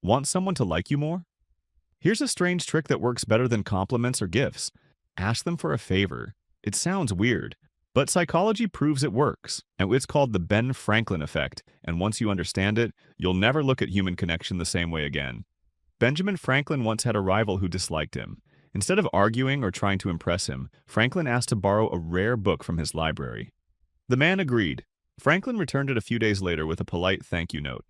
Want someone to like you more? Here's a strange trick that works better than compliments or gifts. Ask them for a favor. It sounds weird, but psychology proves it works, and it's called the Ben Franklin effect, and once you understand it, you'll never look at human connection the same way again. Benjamin Franklin once had a rival who disliked him. Instead of arguing or trying to impress him, Franklin asked to borrow a rare book from his library. The man agreed. Franklin returned it a few days later with a polite thank you note.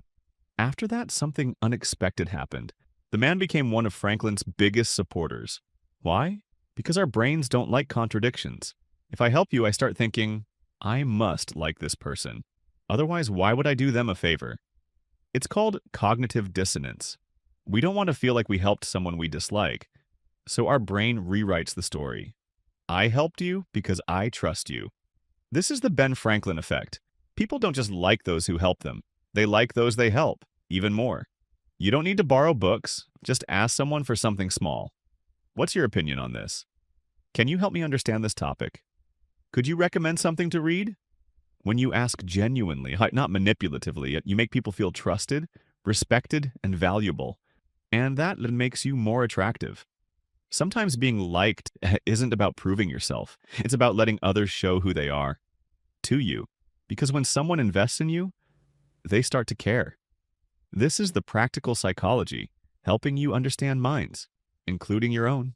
After that, something unexpected happened. The man became one of Franklin's biggest supporters. Why? Because our brains don't like contradictions. If I help you, I start thinking, I must like this person. Otherwise, why would I do them a favor? It's called cognitive dissonance. We don't want to feel like we helped someone we dislike, so our brain rewrites the story. I helped you because I trust you. This is the Ben Franklin effect. People don't just like those who help them. They like those they help, even more. You don't need to borrow books, just ask someone for something small. What's your opinion on this? Can you help me understand this topic? Could you recommend something to read? When you ask genuinely, not manipulatively, you make people feel trusted, respected, and valuable. And that makes you more attractive. Sometimes being liked isn't about proving yourself. It's about letting others show who they are to you. Because when someone invests in you, they start to care. This is the practical psychology, helping you understand minds, including your own.